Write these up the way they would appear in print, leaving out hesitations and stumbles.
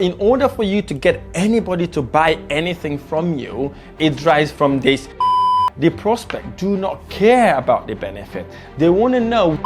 In order for you to get anybody to buy anything from you, it drives from this. The prospect do not care about the benefit. They want to know,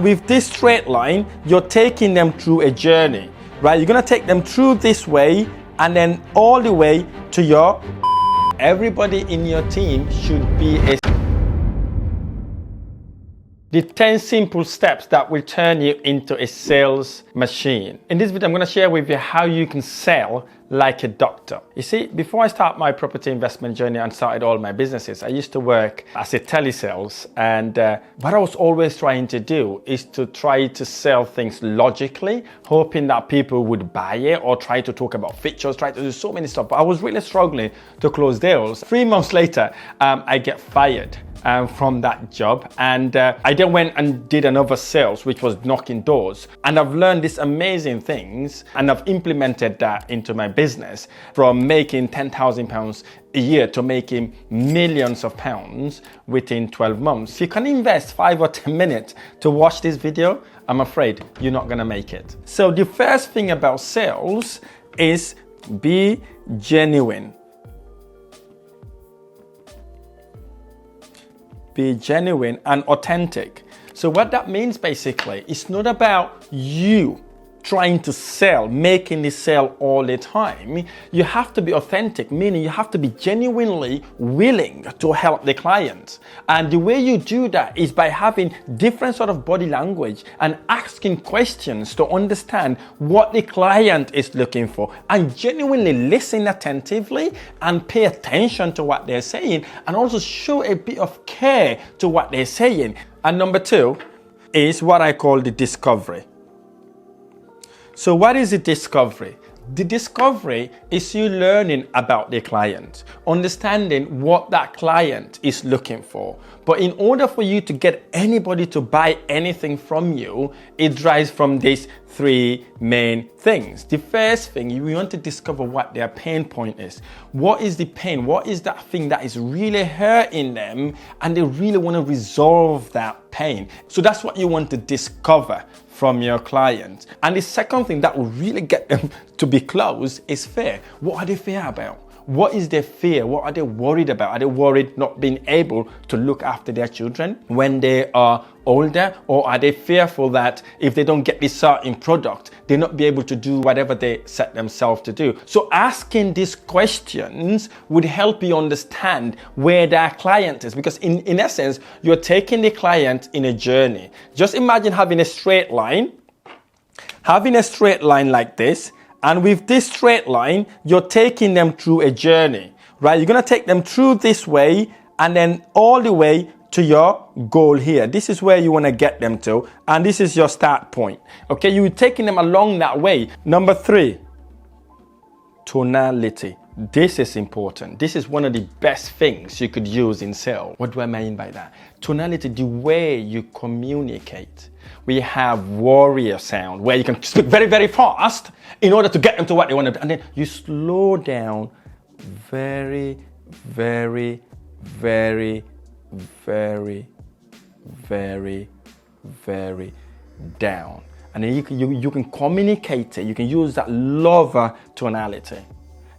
with this straight line, you're taking them through a journey, right? You're going to take them through this way and then all the way to your. Everybody in your team should be a. The 10 simple steps that will turn you into a sales machine. In this video, I'm going to share with you how you can sell like a doctor. You see, before I start my property investment journey and started all my businesses, I used to work as a telesales, and what I was always trying to do is to try to sell things logically, hoping that people would buy it, or try to talk about features, try to do so many stuff. But I was really struggling to close deals. 3 months later, I get fired from that job, and I then went and did another sales, which was knocking doors, and I've learned these amazing things, and I've implemented that into my business, from making £10,000 a year to making millions of pounds within 12 months. If you can invest 5 or 10 minutes to watch this video, I'm afraid you're not gonna make it. So the first thing about sales is be genuine. Be genuine and authentic. So what that means basically, it's not about you trying to sell, making the sale all the time. You have to be authentic, meaning you have to be genuinely willing to help the client. And the way you do that is by having different sort of body language and asking questions to understand what the client is looking for, and genuinely listen attentively and pay attention to what they're saying, and also show a bit of care to what they're saying. And number 2 is what I call the discovery. So what is the discovery? The discovery is you learning about the client, understanding what that client is looking for. But in order for you to get anybody to buy anything from you, it drives from these 3 main things. The first thing, you want to discover what their pain point is. What is the pain? What is that thing that is really hurting them, and they really want to resolve that pain? So that's what you want to discover from your client. And the second thing that will really get them to be close is fear. What are they fear about? What is their fear? What are they worried about? Are they worried not being able to look after their children when they are older? Or are they fearful that if they don't get this certain product, they'll not be able to do whatever they set themselves to do? So asking these questions would help you understand where that client is, because in essence, you're taking the client in a journey. Just imagine having a straight line like this. And with this straight line, you're taking them through a journey, right? You're going to take them through this way and then all the way to your goal here. This is where you want to get them to, and this is your start point. Okay, you're taking them along that way. Number 3, tonality. This is important. This is one of the best things you could use in sales. What do I mean by that? Tonality, the way you communicate. We have warrior sound, where you can speak very, very fast in order to get them to what they want to do. And then you slow down very, very, very, very, very, very down. And then you can communicate it. You can use that lover tonality.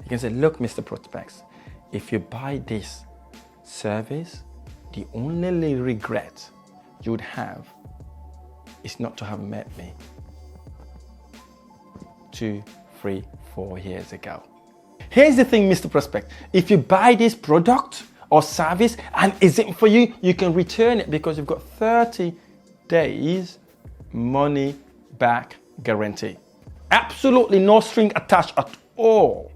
You can say, look, Mr. Prospects, if you buy this service, the only regret you would have is not to have met me 2, 3, 4 years ago. Here's the thing, Mr. Prospect. If you buy this product or service and isn't for you, you can return it, because you've got 30 days money back guarantee. Absolutely no string attached at all.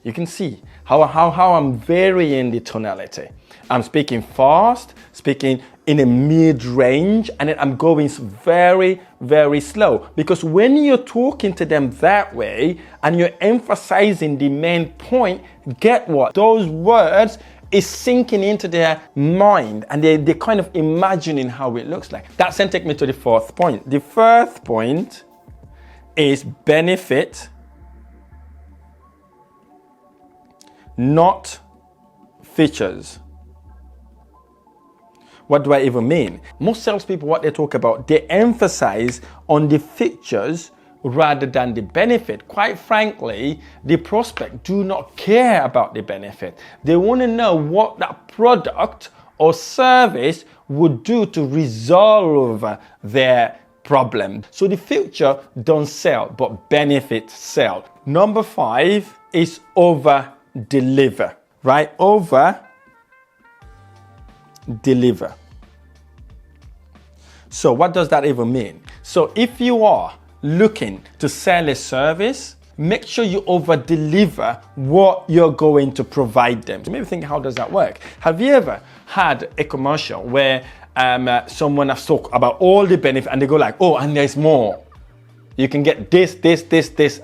You can see how I'm varying the tonality. I'm speaking fast, speaking in a mid-range, and then I'm going very, very slow. Because when you're talking to them that way and you're emphasizing the main point, get what? Those words is sinking into their mind, and they're kind of imagining how it looks like. That then takes me to the 4th point. The 4th point is benefit, not features. What do I even mean? Most salespeople, what they talk about, they emphasize on the features rather than the benefit. Quite frankly, the prospect do not care about the benefit. They want to know what that product or service would do to resolve their problem. So the future don't sell, but benefits sell. Number 5 is over deliver, right? Over deliver. So what does that even mean? So if you are looking to sell a service, make sure you over deliver what you're going to provide them. So maybe think, how does that work? Have you ever had a commercial where someone has talked about all the benefits and they go like, oh, and there's more. You can get this,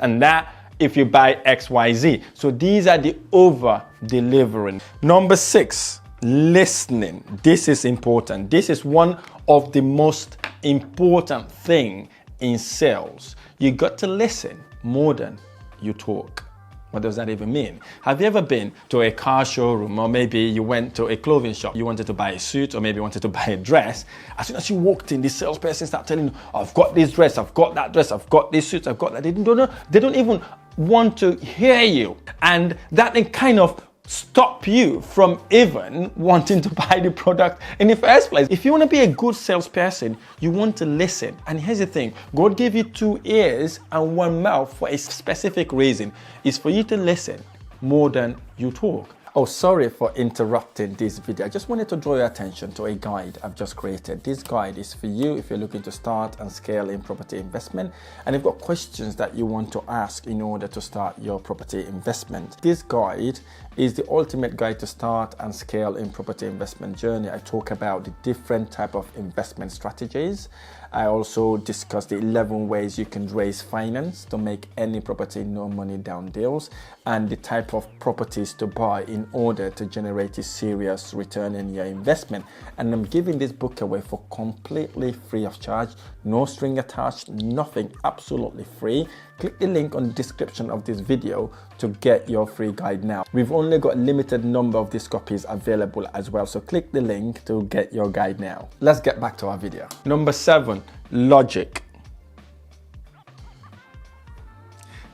and that if you buy XYZ. So these are the over delivering. Number 6, listening. This is important. This is one of the most important thing in sales. You got to listen more than you talk. What does that even mean? Have you ever been to a car showroom, or maybe you went to a clothing shop, you wanted to buy a suit, or maybe you wanted to buy a dress? As soon as you walked in, the salesperson started telling you, I've got this dress, I've got that dress, I've got this suit, I've got that. They don't even want to hear you. And that then kind of stop you from even wanting to buy the product in the first place. If you want to be a good salesperson, you want to listen. And here's the thing, God gave you 2 ears and 1 mouth for a specific reason. It's for you to listen more than you talk. Oh, sorry for interrupting this video. I just wanted to draw your attention to a guide I've just created. This guide is for you if you're looking to start and scale in property investment, and you've got questions that you want to ask in order to start your property investment. This guide is the ultimate guide to start and scale in property investment journey. I talk about the different type of investment strategies. I also discuss the 11 ways you can raise finance to make any property no money down deals, and the type of properties to buy in order to generate a serious return in your investment. And I'm giving this book away for completely free of charge, no string attached, nothing, absolutely free. Click the link on the description of this video to get your free guide now. We've only got a limited number of these copies available as well, so click the link to get your guide now. Let's get back to our video. Number 7, logic.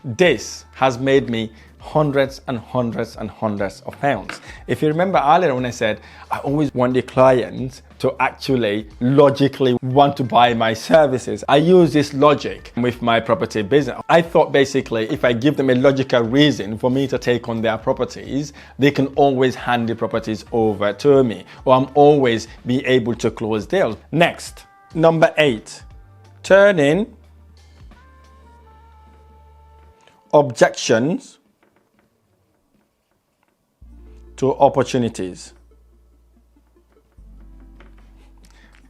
This has made me hundreds and hundreds and hundreds of pounds. If you remember earlier when I said I always want the clients to actually logically want to buy my services, I use this logic with my property business. I thought basically if I give them a logical reason for me to take on their properties, they can always hand the properties over to me, or I'm always be able to close deals. Next, number 8, turning objections to opportunities.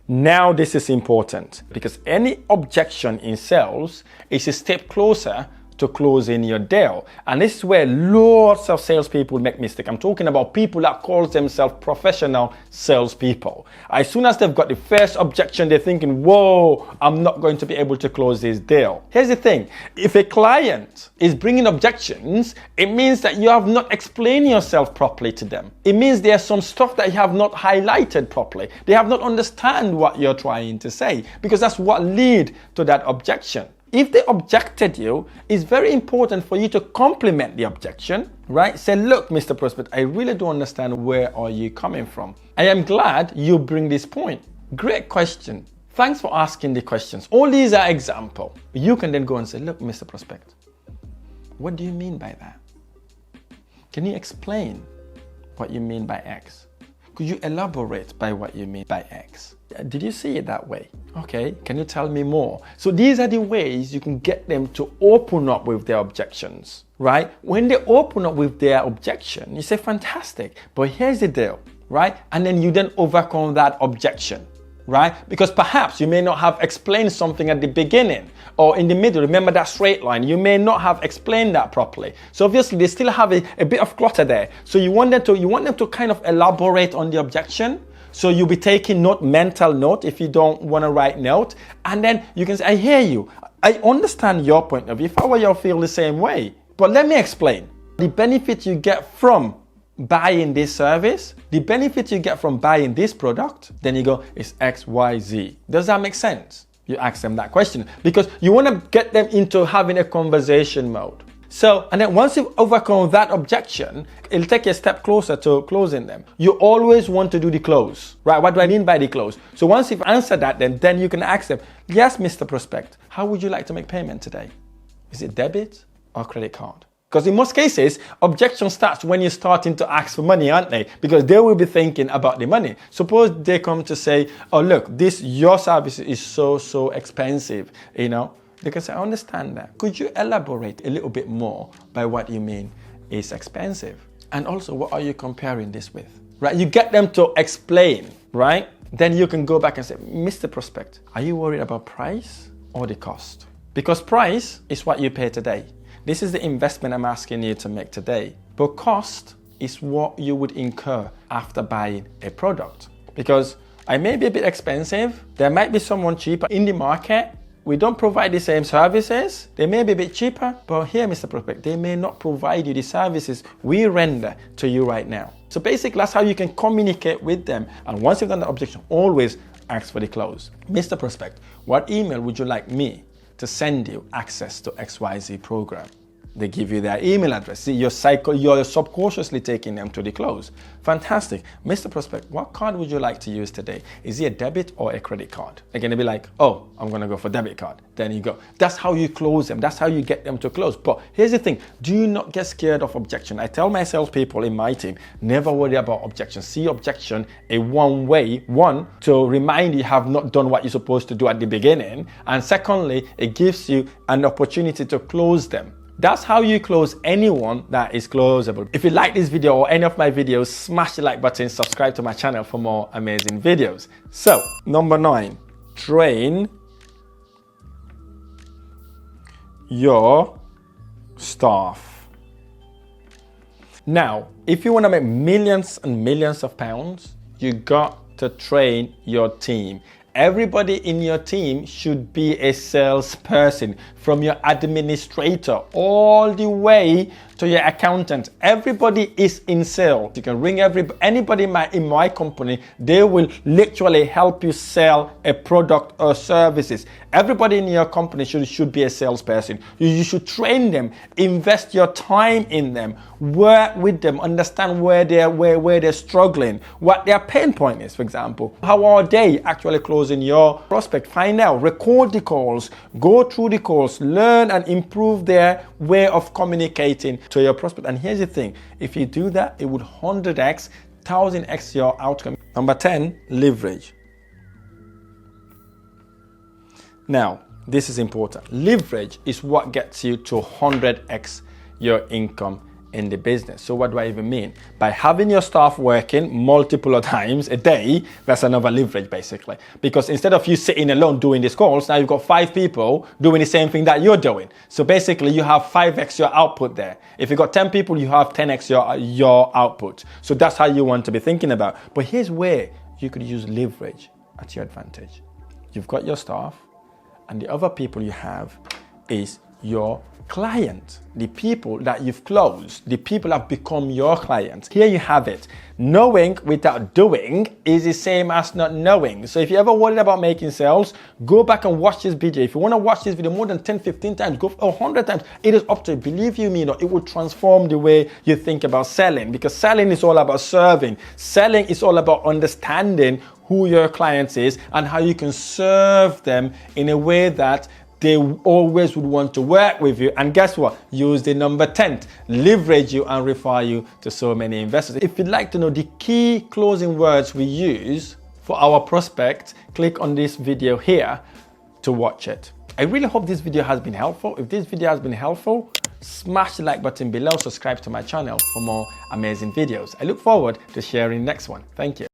Now this is important because any objection in sales is a step closer to closing your deal. And this is where lots of salespeople make mistakes. I'm talking about people that call themselves professional salespeople. As soon as they've got the first objection, they're thinking, whoa, I'm not going to be able to close this deal. Here's the thing. If a client is bringing objections, it means that you have not explained yourself properly to them. It means there's some stuff that you have not highlighted properly. They have not understand what you're trying to say, because that's what lead to that objection. If they objected you, it's very important for you to complement the objection, right? Say, look, Mr. Prospect, I really don't understand where are you coming from. I am glad you bring this point. Great question. Thanks for asking the questions. All these are examples. You can then go and say, look, Mr. Prospect, what do you mean by that? Can you explain what you mean by X? Could you elaborate by what you mean by X? Did you see it that way? Okay, can you tell me more? So these are the ways you can get them to open up with their objections, right? When they open up with their objection, you say, fantastic, but here's the deal, right? And then you then overcome that objection, right? Because perhaps you may not have explained something at the beginning or in the middle. Remember that straight line, you may not have explained that properly. So obviously they still have a bit of clutter there. So you want them to kind of elaborate on the objection. So you'll be taking mental note if you don't want to write note. And then you can say, I hear you. I understand your point of view. If I were you, I'll feel the same way. But let me explain. The benefit you get from buying this service, the benefit you get from buying this product, then you go, it's X, Y, Z. Does that make sense? you ask them that question, because you want to get them into having a conversation mode. So, and then once you've overcome that objection, it'll take you a step closer to closing them. You always want to do the close, right? What do I mean by the close? So once you've answered that, then you can ask them, yes, Mr. Prospect, how would you like to make payment today? Is it debit or credit card? Because in most cases, objection starts when you're starting to ask for money, aren't they? Because they will be thinking about the money. Suppose they come to say, oh, look, your service is so expensive, you know? They can say, I understand that. Could you elaborate a little bit more by what you mean is expensive? And also, what are you comparing this with? Right? You get them to explain, right? Then you can go back and say, Mr. Prospect, are you worried about price or the cost? Because price is what you pay today. This is the investment I'm asking you to make today. But cost is what you would incur after buying a product. Because I may be a bit expensive. There might be someone cheaper in the market. We don't provide the same services. They may be a bit cheaper, but here, Mr. Prospect, they may not provide you the services we render to you right now. So basically, that's how you can communicate with them. And once you've done the objection, always ask for the close. Mr. Prospect, what email would you like me to send you access to XYZ program? They give you their email address. See, you're subconsciously taking them to the close. Fantastic. Mr. Prospect, what card would you like to use today? Is it a debit or a credit card? They're going to be like, oh, I'm going to go for debit card. Then you go. That's how you close them. That's how you get them to close. But here's the thing. Do not get scared of objection. I tell my salespeople in my team, never worry about objection. See objection a one, to remind you have not done what you're supposed to do at the beginning. And secondly, it gives you an opportunity to close them. That's how you close anyone that is closable. If you like this video or any of my videos, smash the like button, subscribe to my channel for more amazing videos. So, number 9, train your staff. Now, if you want to make millions and millions of pounds, you got to train your team. Everybody in your team should be a salesperson, from your administrator all the way to your accountant. Everybody is in sales. You can ring anybody in my company. They will literally help you sell a product or services. Everybody in your company should be a salesperson. You should train them, invest your time in them, work with them, understand where they're struggling, what their pain point is, for example. How are they actually closing your prospect? Find out, record the calls, go through the calls, learn and improve their way of communicating to your prospect. And here's the thing, if you do that, it would 100x, 1000x your outcome. Number 10, leverage. Now, this is important. Leverage is what gets you to 100x your income in the business. So what do I even mean? By having your staff working multiple times a day, that's another leverage basically. Because instead of you sitting alone doing these calls, now you've got 5 people doing the same thing that you're doing. So basically you have 5x your output there. If you've got 10 people, you have 10x your output. So that's how you want to be thinking about. But here's where you could use leverage at your advantage. You've got your staff, and the other people you have is your client, the people that you've closed, the people have become your clients. Here you have it. Knowing without doing is the same as not knowing. So if you ever worried about making sales, go back and watch this video. If you want to watch this video more than 10, 15 times, go 100 times. It is up to you. Believe you me, it will transform the way you think about selling, because selling is all about serving. Selling is all about understanding who your client is and how you can serve them in a way that they always would want to work with you. And guess what? Use the number 10, leverage you and refer you to so many investors. If you'd like to know the key closing words we use for our prospect, click on this video here to watch it. I really hope this video has been helpful. If this video has been helpful, smash the like button below, subscribe to my channel for more amazing videos. I look forward to sharing the next one. Thank you.